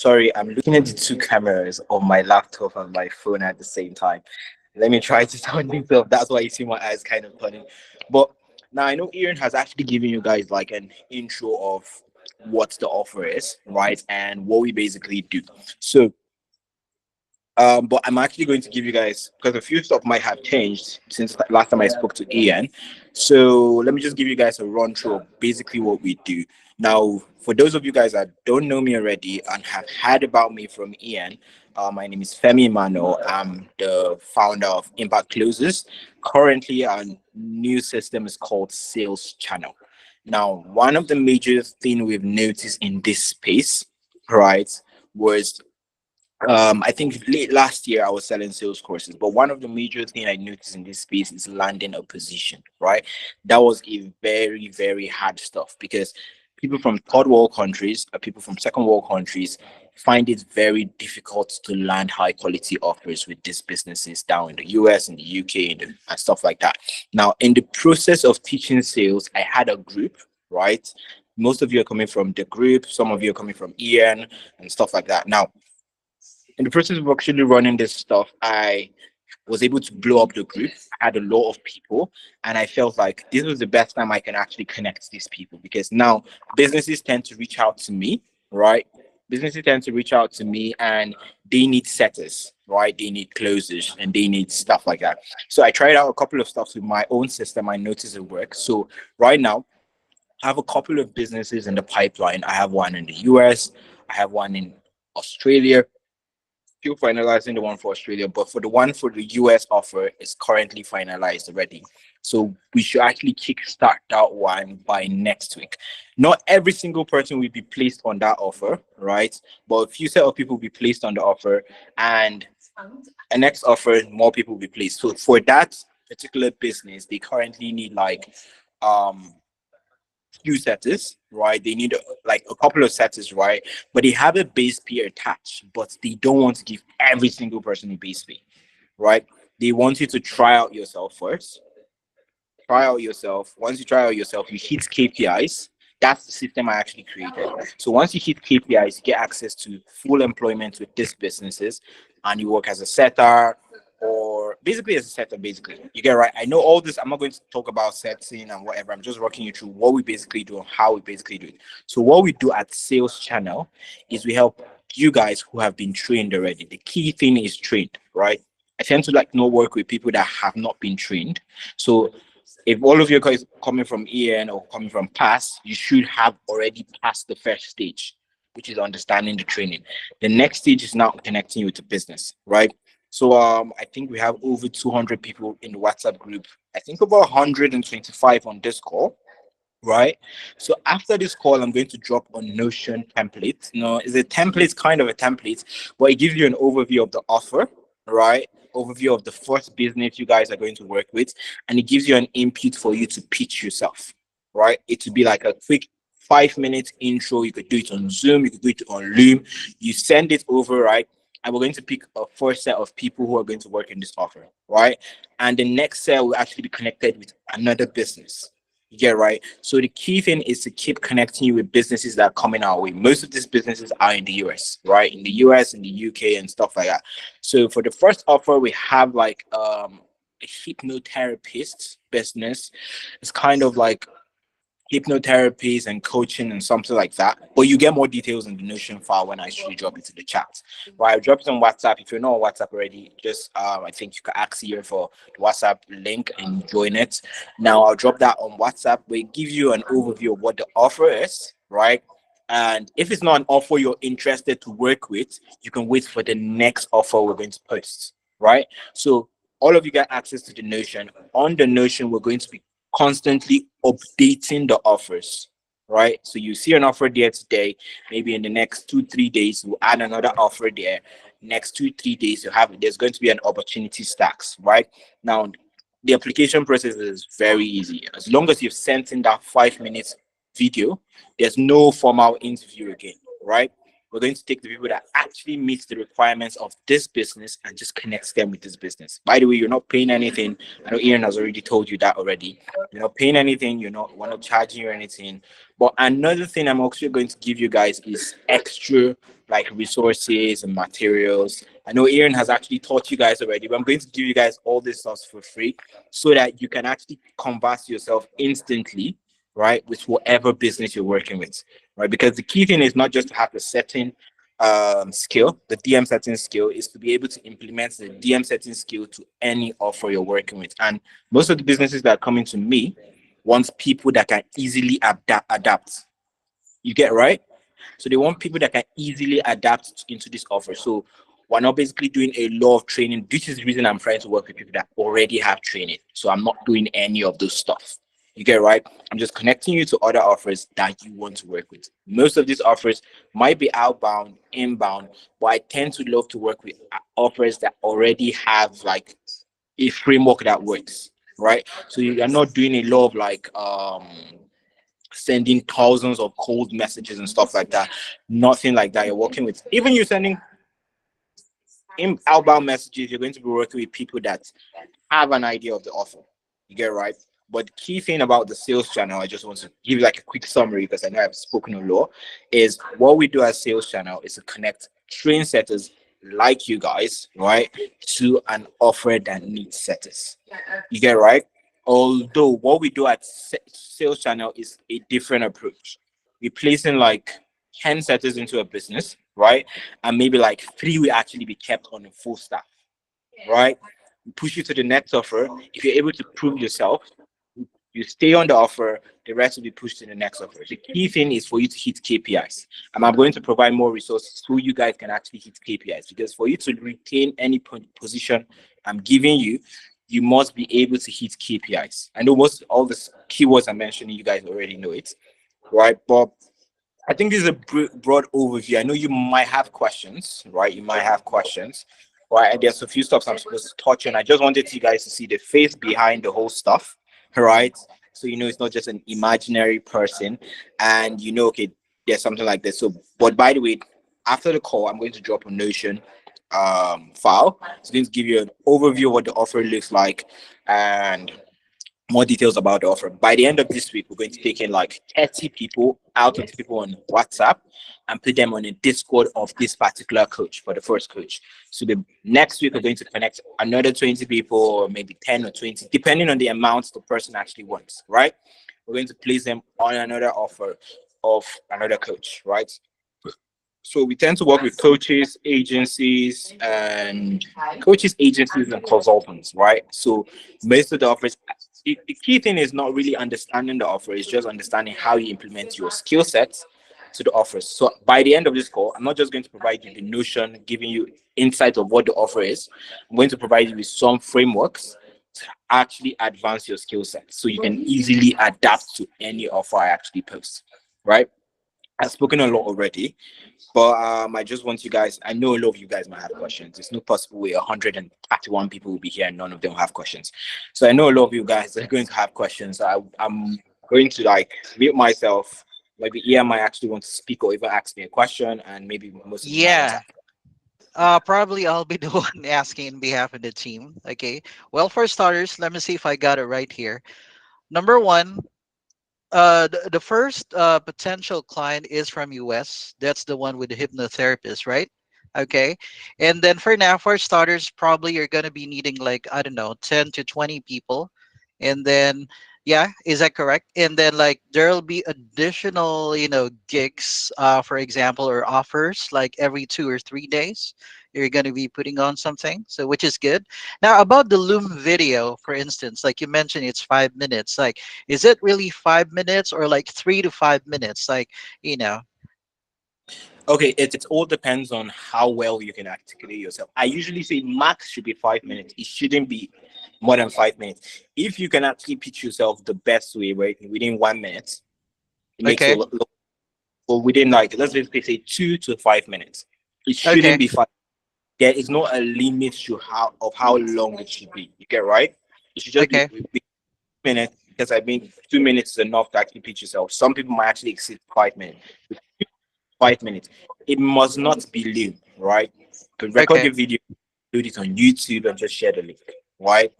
Sorry, I'm looking at the two cameras on my laptop and my phone at the same time. Let me try to sound this up. That's why you see my eyes kind of turning. But now I know Ian has actually given you guys like an intro of what the offer is, right? And what we basically do. So but I'm actually going to give you guys because a few stuff might have changed since the last time I spoke to Ian. So let me just give you guys a run through of basically what we do. Now, for those of you guys that don't know me already and have heard about me from Ian, my name is Femi Mano. I'm the founder of Impact Closes. Currently, our new system is called Sales Channel. Now, one of the major thing we've noticed in this space, right, was I think late last year I was selling sales courses, but one of the major thing I noticed in this space is landing a position, right? That was a very, very hard stuff because people from third world countries or people from second world countries find it very difficult to land high quality offers with these businesses down in the US and the UK and stuff like that. Now, in the process of teaching sales, I had a group, right? Most of you are coming from the group, some of you are coming from Ian and stuff like that. Now, in the process of actually running this stuff, I was able to blow up the group. I had a lot of people, and I felt like this was the best time I can actually connect these people because now businesses tend to reach out to me, right? Businesses tend to reach out to me and they need setters, right? They need closers and they need stuff like that. So I tried out a couple of stuff with my own system. I noticed it works. So right now, I have a couple of businesses in the pipeline. I have one in the US, I have one in Australia, still finalizing the one for Australia, but for the one for the US offer is currently finalized already. So we should actually kickstart that one by next week. Not every single person will be placed on that offer, right? But a few set of people will be placed on the offer, and a next offer, more people will be placed. So for that particular business, they currently need like um few setters, right? They need like a couple of setters, right? But they have a base pay attached, but they don't want to give every single person a base pay, right? They want you to try out yourself first. Try out yourself. Once you try out yourself, you hit KPIs. That's the system I actually created. So once you hit KPIs, you get access to full employment with these businesses, and you work as a setter or basically as a setter. Basically, you get right. I know all this. I'm not going to talk about setting and whatever. I'm just walking you through what we basically do and how we basically do it. So what we do at Sales Channel is we help you guys who have been trained already. The key thing is trained, right? I tend to like not work with people that have not been trained. So if all of your guys coming from EN or coming from PASS, you should have already passed the first stage, which is understanding the training. The next stage is now connecting you with the business, right? So I think we have over 200 people in the WhatsApp group. I think about 125 on this call, right? So after this call, I'm going to drop a Notion template. No, it's a template, kind of a template, but it gives you an overview of the offer, right? Overview of the first business you guys are going to work with, and it gives you an input for you to pitch yourself, right? It would be like a quick 5 minute intro. You could do it on Zoom, you could do it on Loom. You send it over, right? And we're going to pick a first set of people who are going to work in this offer, right? And the next set will actually be connected with another business. Yeah, right. So the key thing is to keep connecting you with businesses that are coming our way. Most of these businesses are in the US, right? In the US, in the UK, and stuff like that. So for the first offer, we have like a hypnotherapist business. It's kind of like hypnotherapies and coaching and something like that. But you get more details in the Notion file when I actually drop it to the chat. Right, I drop it on WhatsApp. If you're not on WhatsApp already, just I think you can ask here for the WhatsApp link and join it. Now I'll drop that on WhatsApp where it gives you an overview of what the offer is, right? And if it's not an offer you're interested to work with, you can wait for the next offer we're going to post, right? So all of you get access to the Notion. On the Notion, we're going to be constantly updating the offers, right? So you see an offer there today, maybe in the next 2 3 days, we'll add another offer there. Next 2 3 days, you have there's going to be an opportunity stacks, right? Now, the application process is very easy. As long as you've sent in that 5 minutes video, there's no formal interview again, right? We're going to take the people that actually meet the requirements of this business and just connect them with this business. By the way, you're not paying anything. I know Ian has already told you that already. You're not paying anything. We're not charging you anything. But another thing I'm also going to give you guys is extra like resources and materials. I know Aaron has actually taught you guys already, but I'm going to give you guys all this stuff for free so that you can actually converse yourself instantly, right, with whatever business you're working with, right? Because the key thing is not just to have a certain skill, the DM setting skill is to be able to implement the DM setting skill to any offer you're working with. And most of the businesses that are coming to me wants people that can easily adapt. You get right? So they want people that can easily adapt into this offer. So we're not basically doing a lot of training. This is the reason I'm trying to work with people that already have training. So I'm not doing any of those stuff. You get right? I'm just connecting you to other offers that you want to work with. Most of these offers might be outbound, inbound, but I tend to love to work with offers that already have like a framework that works, right? So you're not doing a lot of like sending thousands of cold messages and stuff like that. Nothing like that. You're working with, even you sending in outbound messages, you're going to be working with people that have an idea of the offer. You get right. But the key thing about the sales channel, I just want to give you like a quick summary because I know I've spoken a lot, is what we do as sales channel is to connect train setters like you guys, right, to an offer that needs setters. You get right? Although what we do at sales channel is a different approach. We're placing like 10 setters into a business, right? And maybe like three will actually be kept on a full staff, right? We push you to the next offer. If you're able to prove yourself, you stay on the offer, the rest will be pushed to the next offer. The key thing is for you to hit KPIs. And I'm going to provide more resources so you guys can actually hit KPIs. Because for you to retain any position I'm giving you, you must be able to hit KPIs. I know most all the keywords I'm mentioning, you guys already know it, right? But I think this is a broad overview. I know you might have questions, right? You might have questions, right? And there's a few stuff I'm supposed to touch on. I just wanted you guys to see the face behind the whole stuff, right? So you know it's not just an imaginary person, and you know, okay, there's something like this. So, but by the way, after the call, I'm going to drop a Notion file. It's going to give you an overview of what the offer looks like, and more details about the offer. By the end of this week, we're going to take in like 30 people out of the people on WhatsApp and put them on a Discord of this particular coach for the first coach. So the next week, we're going to connect another 20 people or maybe 10 or 20, depending on the amount the person actually wants, right? We're going to place them on another offer of another coach, right? So we tend to work with coaches, agencies, and consultants, right? So most of the offers, the key thing is not really understanding the offer; it's just understanding how you implement your skill sets to the offers. So by the end of this call, I'm not just going to provide you the notion, giving you insight of what the offer is. I'm going to provide you with some frameworks to actually advance your skill set, so you can easily adapt to any offer I actually post, right? I've spoken a lot already, but I just want you guys. I know a lot of you guys might have questions. There's no possible way 131 people will be here and none of them have questions. So I know a lot of you guys are going to have questions. I'm going to like mute myself. Maybe Ian might actually want to speak or even ask me a question, and maybe most of you might want to. Yeah. Probably I'll be the one asking in behalf of the team. Okay. Well, for starters, let me see if I got it right here. Number one, the first potential client is from US. That's the one with the hypnotherapist, right? Okay. And then for now, for starters, probably you're gonna be needing like, I don't know, 10 to 20 people. And then yeah, is that correct? And then like there'll be additional, gigs, for example, or offers like every 2 or 3 days. You're gonna be putting on something, so which is good. Now about the Loom video, for instance, like you mentioned, it's 5 minutes. Like, is it really 5 minutes or like 3 to 5 minutes? Like, you know, Okay, it all depends on how well you can articulate yourself. I usually say max should be 5 minutes. It shouldn't be more than 5 minutes. If you can actually pitch yourself the best way, right, within 1 minute, it makes you okay, look, or within like let's basically say 2 to 5 minutes. It shouldn't okay, be five. There is not a limit to how long it should be. You get right? It should just okay, be 2 minutes because I mean 2 minutes is enough to actually pitch yourself. Some people might actually exceed 5 minutes. 5 minutes. It must not be loom, right? You can record Okay. your video, upload it on YouTube, and just share the link, right?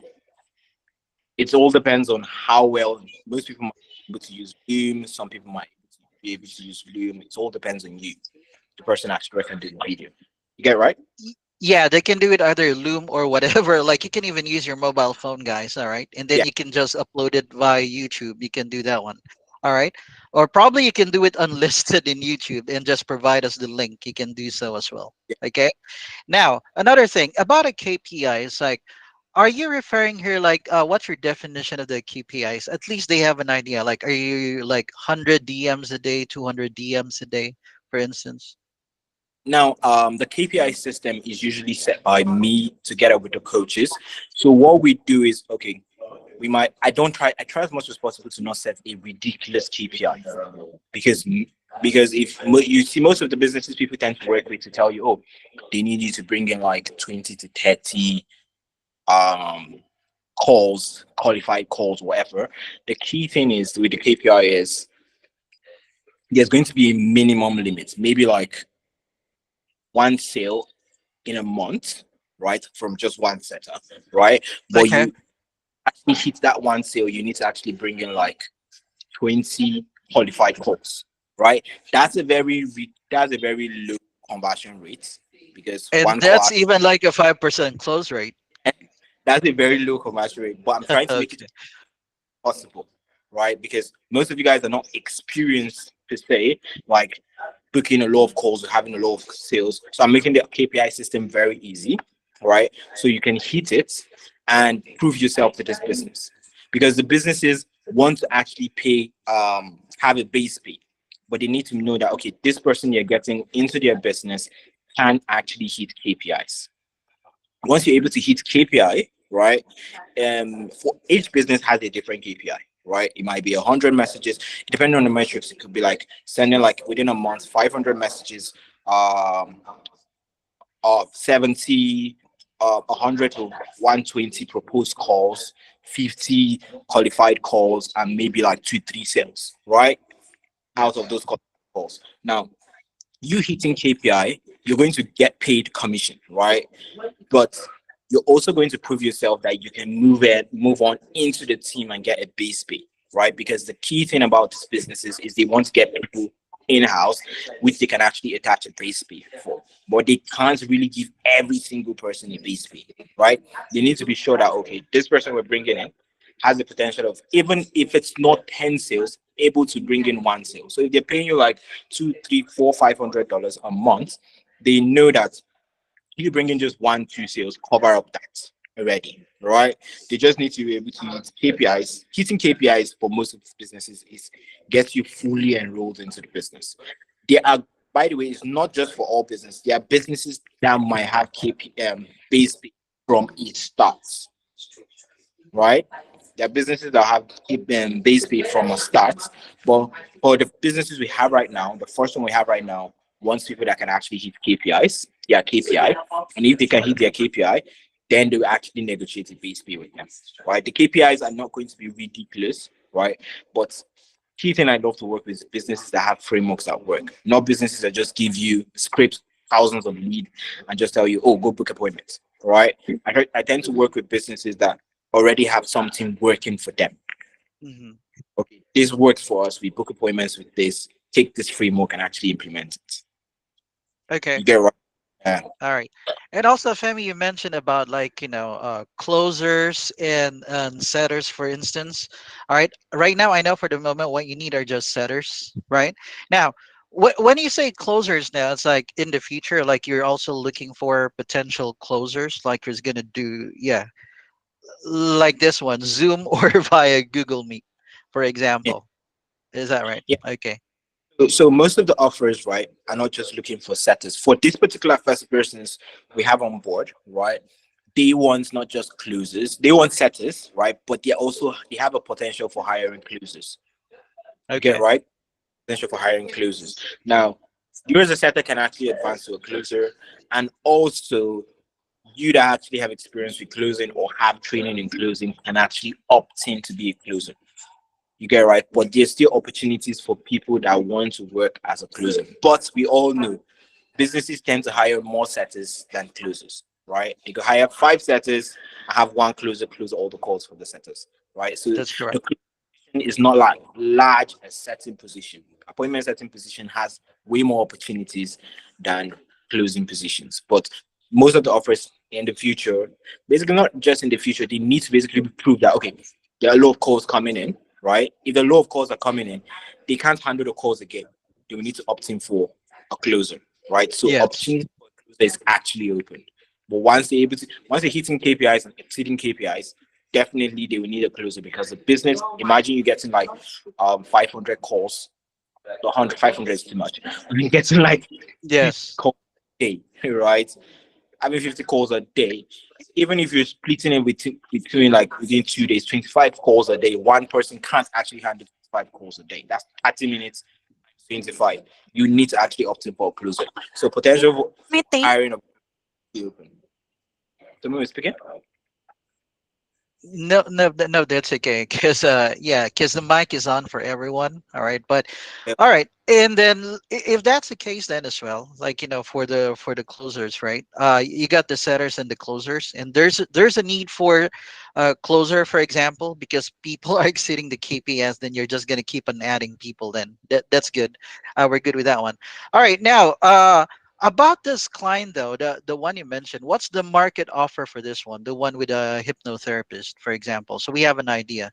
It all depends on how well most people might be able to use Loom. Some people might be able to use Loom. It all depends on you, the person actually recording the video. You get it, right? Yeah, they can do it either Loom or whatever. Like you can even use your mobile phone, guys. All right, and then Yeah, you can just upload it via YouTube. You can do that one. All right, or probably you can do it unlisted in YouTube and just provide us the link. You can do so as well. yeah. Okay. Now another thing about a KPI is like, are you referring here like what's your definition of the KPIs? At least they have an idea. Like, are you like 100 DMs a day, 200 DMs a day, for instance? Now, the KPI system is usually set by me together with the coaches. So what we do is, okay, I try as much as possible to not set a ridiculous KPI because you see most of the businesses people tend to work with to tell you, oh, they need you to bring in like 20 to 30 um calls, qualified calls, whatever. The key thing is with the KPI is there's going to be a minimum limit, maybe like one sale in a month, right? From just one setup, right? But Okay. you actually hit that one sale, you need to actually bring in like 20 qualified calls, right? That's a very low conversion rate because And one call that's even like a 5% close rate. that's a very low conversion rate. But I'm trying to make it Okay. possible, right? Because most of you guys are not experienced per se, like booking a lot of calls or having a lot of sales. So I'm making the KPI system very easy, right? So you can hit it and prove yourself to this business. Because the businesses want to actually have a base pay, but they need to know that okay, this person you're getting into their business can actually hit KPIs. Once you're able to hit KPI, right? For each business has a different KPI, right? It might be 100 messages, depending on the metrics. It could be like sending like within a month 500 messages, um, of 70, 100 to 120 proposed calls, 50 qualified calls, and maybe like 2, 3 sales, right? Out of Yes. those calls. Now, you hitting KPI, you're going to get paid commission, right? But you're also going to prove yourself that you can move on into the team and get a base pay, right? Because the key thing about these businesses is they want to get people in-house, which they can actually attach a base pay for. But they can't really give every single person a base pay, right? They need to be sure that okay, this person we're bringing in has the potential of even if it's not 10 sales, able to bring in one sale. So if they're paying you like two, three, four, $500 a month, they know that you bring in just 1, 2 sales, cover up that already, right? They just need to be able to hit KPIs. Hitting KPIs for most of these businesses is gets you fully enrolled into the business. There are, by the way, it's not just for all business. There are businesses that might have KPM based from its starts, right? There are businesses that have keep them base pay from a start, but for the businesses we have right now, the first one we have right now wants people that can actually hit KPIs, their KPI, and if they can hit their KPI, then they will actually negotiate a base pay with them, right? The KPIs are not going to be ridiculous, right? But key thing I love to work with is businesses that have frameworks that work, not businesses that just give you scripts, thousands of lead, and just tell you, oh, go book appointments, right? I tend to work with businesses that already have something working for them. Hmm. Okay, this works for us. We book appointments with this, take this framework and actually implement it. Okay. You get it right? Yeah. All right. And also, Femi, you mentioned about like, closers and setters, for instance. All right. Right now, I know for the moment what you need are just setters, right? Now, when you say closers now, it's like in the future, like you're also looking for potential closers, like you're going to do, yeah, like this one, Zoom or via Google Meet, for Yeah. example. Is that right? Yeah. Okay. So most of the offers, right, are not just looking for setters. For this particular first persons we have on board, right, they want not just closers, they want setters, right, but they have a potential for hiring closers. You get it, Okay. right? Potential for hiring closers. Now, you as a setter can actually advance to a closer, and also you that actually have experience with closing or have training in closing can actually opt in to be a closer. You get right, but there's still opportunities for people that want to work as a closer. But we all know businesses tend to hire more setters than closers, right? You could hire five setters and have one closer close all the calls for the setters, right? So That's the correct. position is not like large a setting position. Appointment setting position has way more opportunities than closing positions. But most of the offers in the future, basically not just in the future, they need to basically prove that okay, there are a lot of calls coming in, right? If a lot of calls are coming in, they can't handle the calls again. They will need to opt in for a closer, right? So Yes. opportunity for a closer is actually open. But once they're hitting KPIs and exceeding KPIs, definitely they will need a closer because the business, imagine you getting like 500 calls. 100 500 is too much. You're getting like 50 Yes. calls a day, right? Having 50 calls a day, even if you're splitting it between like within 2 days, 25 calls a day, one person can't actually handle 25 calls a day. That's 30 minutes times 25. You need to actually opt in for a closer. So potential for hiring of the open. The movie speaking. No, no, no, that's okay. Cause yeah, cause the mic is on for everyone. All right, but Yep. all right, and then if that's the case, then as well, like for the closers, right? You got the setters and the closers, and there's a need for closer, for example, because people are exceeding the KPIs. Then you're just gonna keep on adding people. Then that's good. We're good with that one. All right, now about this client though, the one you mentioned, what's the market offer for this one? The one with a hypnotherapist, for example. So we have an idea.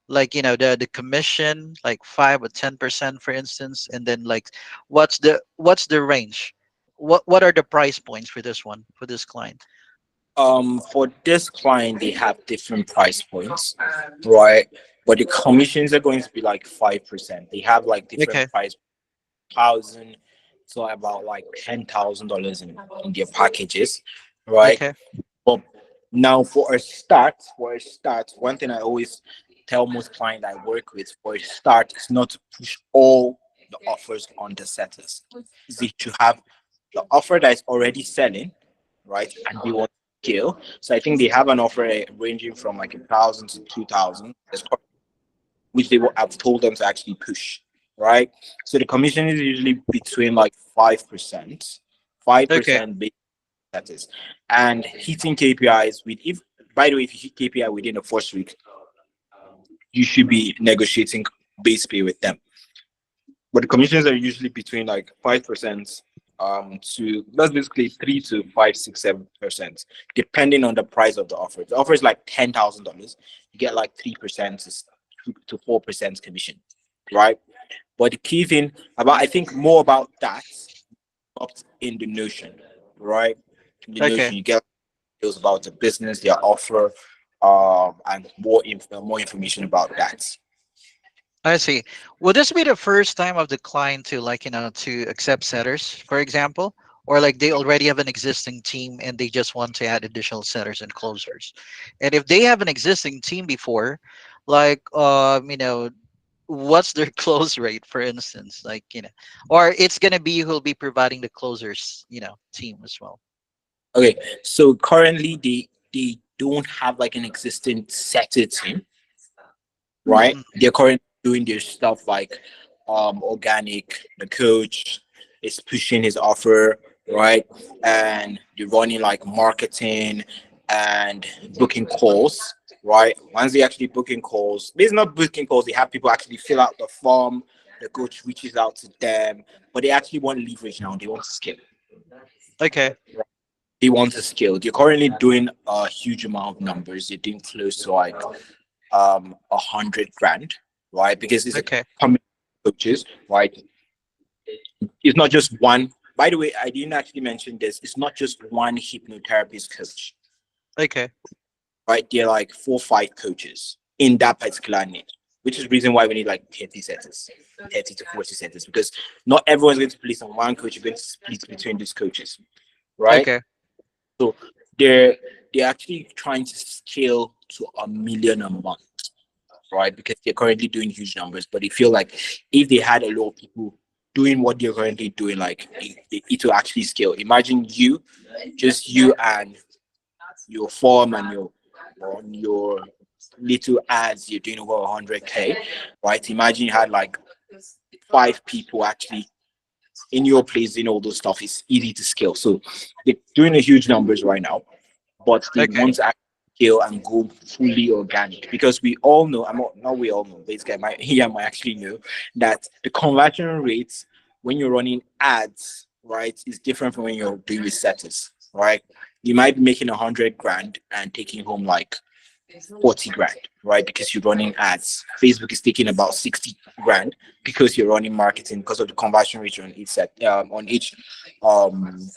Like, the commission, like 5 or 10%, for instance, and then like what's the range? What are the price points for this one, for this client? For this client, they have different price points, right? But the commissions are going to be like 5%. They have like Okay, different price thousand to about like $10,000 in their packages, right? okay, But now for a start, one thing I always tell most clients I work with for a start is not to push all the offers on the setters. Is it to have the offer that is already selling, right? And they want to scale. So I think they have an offer ranging from like 1,000 to 2,000, which I've told them to actually push, right? So the commission is usually between like 5%, five okay. percent base setters, and hitting KPIs with if. By the way, if you hit KPI within the first week, you should be negotiating base pay with them. But the commissions are usually between like 5% to that's basically 3 to 5, 6, 7%, depending on the price of the offer. If the offer is like $10,000, you get like 3% to 4% commission, right? But the key thing about I think more about that up in the notion, right? In the Okay, notion, you get details about the business, their offer, and more information about that. I see. Will this be the first time of the client to, like, to accept setters, for example, or like they already have an existing team and they just want to add additional setters and closers? And if they have an existing team before, like, what's their close rate, for instance, like, or it's gonna be who'll be providing the closers, team as well. Okay, so currently they don't have like an existing set team, right? Mhm. They're currently doing their stuff like organic. The coach is pushing his offer, right? And they're running like marketing and booking calls, right? Once they actually booking calls, there's not booking calls, they have people actually fill out the form, the coach reaches out to them, but they actually want leverage now, they want to scale. Okay, They want to scale. They're currently doing a huge amount of numbers. They're doing close to like 100 grand, right? Because it's a okay, combination of coaches, right? It's not just one. By the way, I didn't actually mention this. It's not just one hypnotherapist coach, okay, right? There are like 4 or 5 coaches in that particular niche, which is the reason why we need like 30 setters, 30 to 40 setters, because not everyone's going to place on one coach. You're going to split between these coaches, right? okay, So they're they're actually trying to scale to 1 million a month, right? Because they're currently doing huge numbers, but they feel like if they had a lot of people doing what they're currently doing, like it will actually scale. Imagine just you and your form and your little ads, you're doing over 100K, right? Imagine you had like five people actually in your place doing all those stuff. It's easy to scale. So they're doing a huge numbers right now, but they Okay. want to actually scale and go fully organic because we all know, I'm not we all know, this guy might here might actually know that the conversion rates when you're running ads, right, is different from when you're doing with setters, right? You might be making 100 grand and taking home like 40 grand, right? Because you're running ads. Facebook is taking about 60 grand because you're running marketing because of the conversion rate on each on each um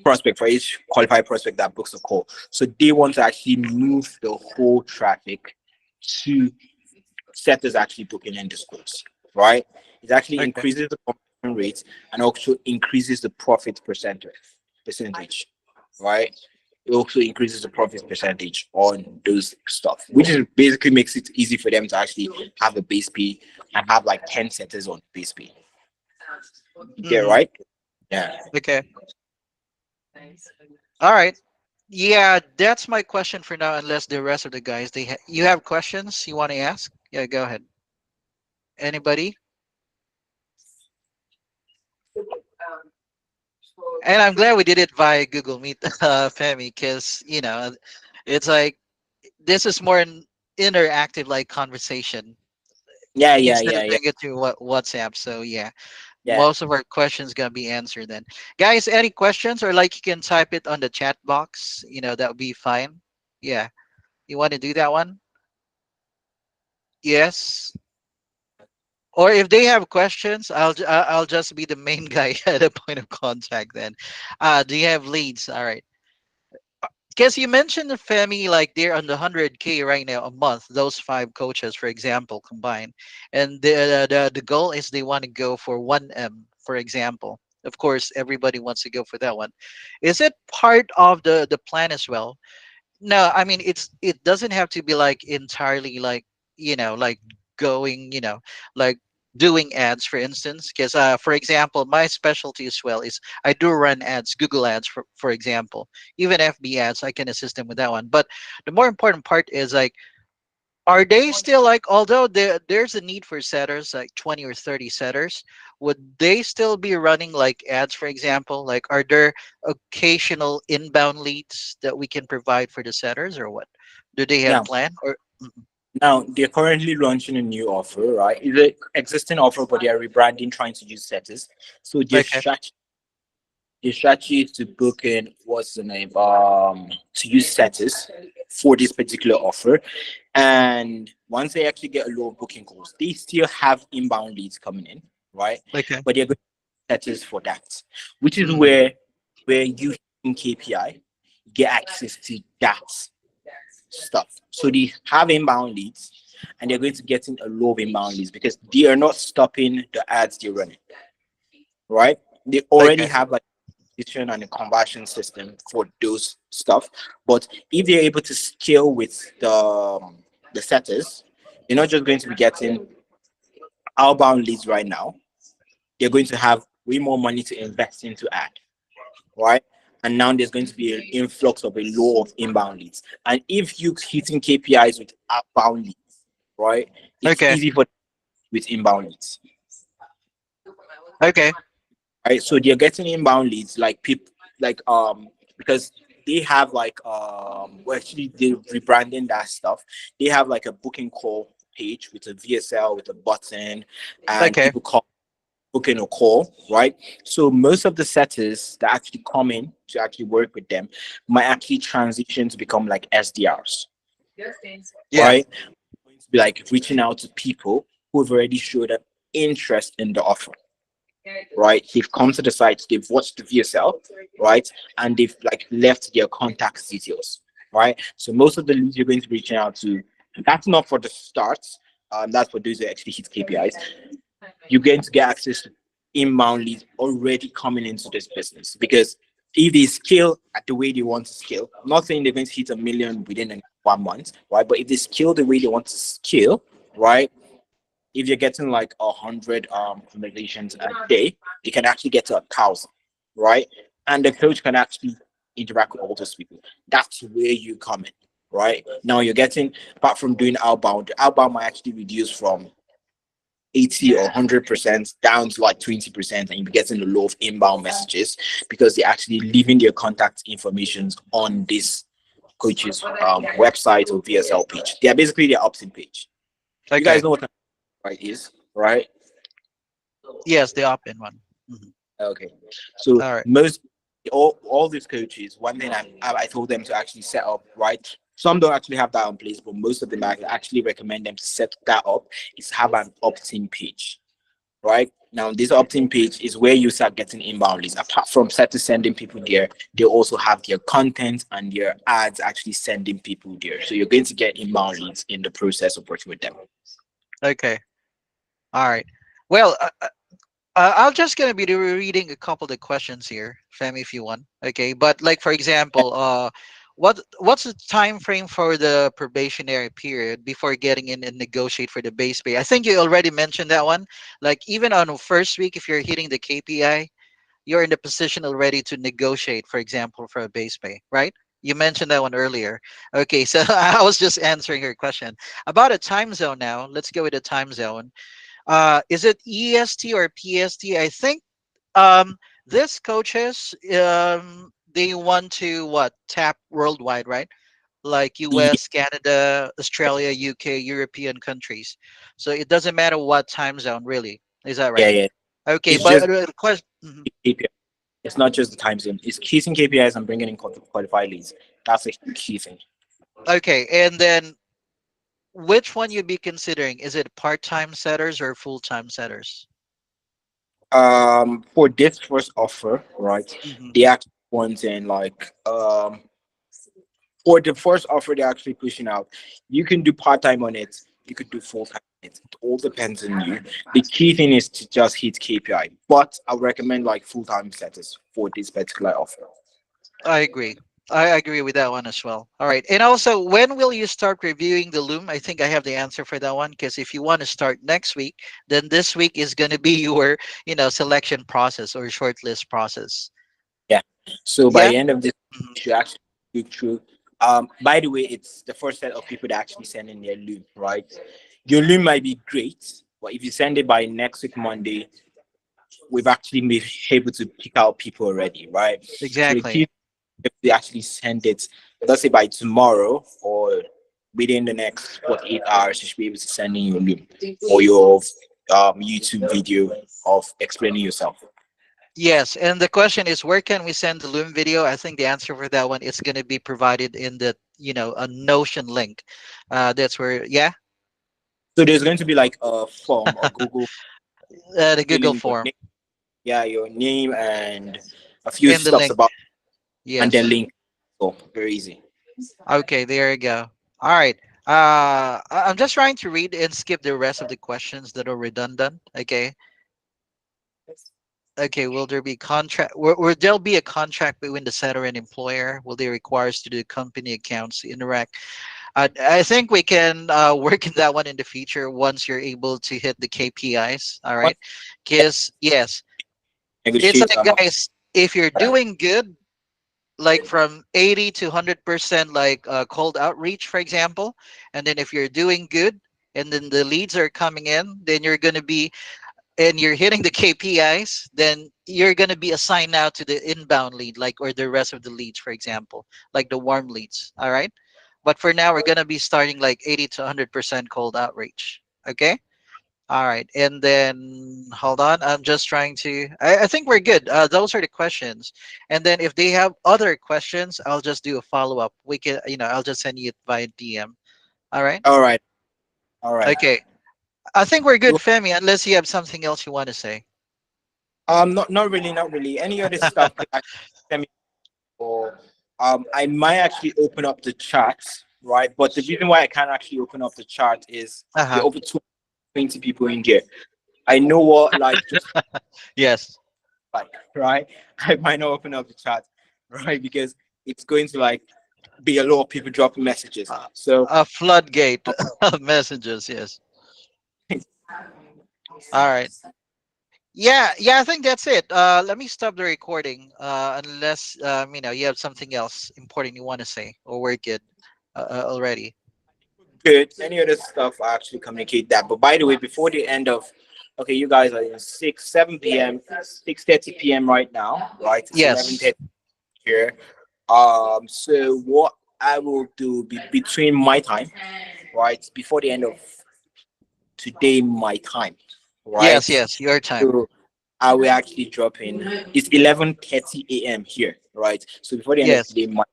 prospect for each qualified prospect that books a call. So they want to actually move the whole traffic to setters actually booking in the schools, right? It actually Okay. increases the conversion rate and also increases the profit percentage, right? It also increases the profit percentage on those stuff, which is basically makes it easy for them to actually have a base pay and have like 10 setters on base pay. Yeah, Hmm. right? Yeah. Okay. All right. Yeah, that's my question for now. Unless the rest of the guys, you have questions you want to ask? Yeah, go ahead. Anybody? And I'm glad we did it via Google Meet, Femi, because it's like this is more an interactive like conversation Yeah, yeah, instead of yeah, yeah, doing it through WhatsApp. So yeah, yeah. most of our questions gonna be answered then. Guys, any questions or like you can type it on the chat box. That would be fine. Yeah, you want to do that one? Yes. Or if they have questions, I'll just be the main guy at the point of contact then. Do you have leads? All right. Because you mentioned the Femi, like they're on the 100K right now a month. Those five coaches, for example, combined, and the goal is they want to go for 1M, for example. Of course, everybody wants to go for that one. Is it part of the plan as well? No, I mean it doesn't have to be like entirely like like going like doing ads for instance because for example my specialty as well is I do run ads, Google ads for example, even FB ads. I can assist them with that one, but the more important part is like are they still like, although there's a need for setters, like 20 or 30 setters, would they still be running like ads, for example? Like, are there occasional inbound leads that we can provide for the setters or what? Do they have Yeah. plan or? Mhm. Now they're currently launching a new offer, right? It's an existing offer, but they are rebranding, trying to use setters. So Okay, the strategy is to book in what's the name? To use setters for this particular offer. And once they actually get a low booking calls, they still have inbound leads coming in, right? okay. But they're going to setters for that, which is Hmm. where you in KPI get access to that stuff. So they have inbound leads and they're going to get in a low of inbound leads because they are not stopping the ads they're running, right? They already Okay, have like and a conversion system for those stuff. But if they're able to scale with the setters, you're not just going to be getting outbound leads right now. They're going to have way more money to invest into ad, right? And now there's going to be an influx of a low of inbound leads. And if you hitting KPIs with outbound leads, right, it's okay, easy for with inbound leads, okay, right? So they're getting inbound leads like people like because they have like well actually they're rebranding that stuff. They have like a booking call page with a VSL with a button and okay, people call booking a call, right? So most of the setters that actually come in to actually work with them might actually transition to become like SDRs, yeah, right? Going to be like reaching out to people who have already showed an interest in the offer, right? They've come to the site, they've watched the VSL, right? And they've like left their contact details, right? So most of the leads you're going to be reaching out to, that's not for the start. That's for those that actually hit KPIs. You're going to get access to inbound leads already coming into this business because if they scale at the way they want to scale, I'm not saying they're going to hit a million within 1 month, right? But if they scale the way they want to scale, right? If you're getting like 100 conversations a day, you can actually get to 1,000, right? And the coach can actually interact with all those people. That's where you come in. right? Now you're getting, apart from doing outbound, outbound might actually reduce from 80 or 100% down to like 20%, and you're getting a lot of inbound messages because they're actually leaving their contact information on this coach's website or VSL page. They are basically their opt-in page. You guys Okay. know what an right is, right? Yes, the opt-in one. Mhm. Okay. So All right. most all these coaches, one thing I told them to actually set up, right? Some don't actually have that in place, but most of them I actually recommend them to set that up is have an opt-in page. Right now, this opt-in page is where you start getting inbound leads. Apart from set sending people there, they also have their content and their ads actually sending people there. So you're going to get inbound leads in the process of working with them. Okay. All right. Well, I'm just gonna be reading a couple of the questions here, Femi, if you want. Okay, but like for example, what's the time frame for the probationary period before getting in and negotiate for the base pay? I think you already mentioned that one. Like even on the first week, if you're hitting the KPI, you're in the position already to negotiate, for example, for a base pay, right? You mentioned that one earlier. Okay, so I was just answering your question about a time zone. Now let's go with the time zone. Is it EST or PST? I think um this coaches they want to what tap worldwide, right? Like Yeah, US, Canada, Australia, UK, European countries. So it doesn't matter what time zone really. Is that yeah, right? yeah. Okay, It's but just the question. KPI. It's not just the time zone. It's kissing KPIs and bringing in qualified leads. That's a key thing. Okay, and then which one you'd be considering? Is it part-time setters or full-time setters? For this first offer, right? Hmm. They actually want in like for the first offer they're actually pushing out. You can do part time on it. You could do full time on it. It all depends on you. The key thing is to just hit KPI. But I would recommend like full time status for this particular offer. I agree. I agree with that one as well. All right. And also, when will you start reviewing the Loom? I think I have the answer for that one because if you want to start next week, then this week is going to be your, selection process or shortlist process. Yeah. So by Yeah. the end of this, Mhm. you should actually look through. By the way, it's the first set of people that actually send in their loom, right? Your loom might be great, but if you send it by next week Monday, we've actually been able to pick out people already, right? So the Exactly. key if they actually send it, let's say by tomorrow or within the next 48 hours, you should be able to send in your loop or your YouTube video of explaining yourself. Yes. And the question is, where can we send the Loom video? I think the answer for that one is going to be provided in the, a Notion link. That's where, yeah, So there's going to be like a form, a Google the Google filling your form name, yeah, your name and a few in the stuffs link. about and then Yes. link. So very easy. Okay, there you go. All right. I'm just trying to read and skip the rest of the questions that are redundant. Okay. Okay. Will there be contract? Will there be a contract between the setter and employer? Will they require us to do company accounts to interact? I think we can work in that one in the future once you're able to hit the KPIs. All What right. Because yes, it's negotiate like guys, if you're doing good, like from 80 to 100% like cold outreach for example, and then if you're doing good and then the leads are coming in, then you're going to be and you're hitting the KPIs, then you're going to be assigned now to the inbound lead, like, or the rest of the leads, for example, like the warm leads. All right, but for now we're going to be starting like 80 to 100% cold outreach. Okay. All right, and then hold on. I'm just trying to. I think we're good. Those are the questions, and then if they have other questions, I'll just do a follow up. We can, I'll just send you it via DM. All right. all right, all right. Okay. I think we're good, Well, Femi. Unless you have something else you want to say. not really, not really. Any other stuff could actually send me or I might actually open up the chat, right? But the reason why I can't actually open up the chat is Uh there huh. are over 20 people in here. I know what like just Yes. like right. I might not open up the chat, right? Because it's going to like be a lot of people dropping messages. Uh, So a floodgate of messages. Yes. All right. Yeah, yeah, I think that's it. Let me stop the recording. Unless you have something else important you want to say, or we're good. already. Good. Any other stuff, I actually communicate that. But by the way, before the end of, okay, you guys are in 7 p.m., 6:30 p.m. right now, right? It's eleven Yes. thirty here. So what I will do between my time, right, before the end of today, my time, Yes. right? Yes. Your time. So I will actually drop in. It's 11:30 a.m. here, right? So before the end of Yes. today, my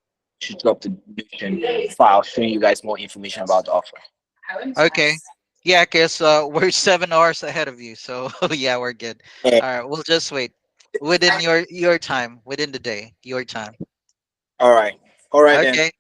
should drop the notification file showing you guys more information about the offer. Okay. Yeah, cause we're 7 hours ahead of you, so yeah, we're good. Eh, All right, we'll just wait within your time, within the day, your time. all right, all right then. Okay.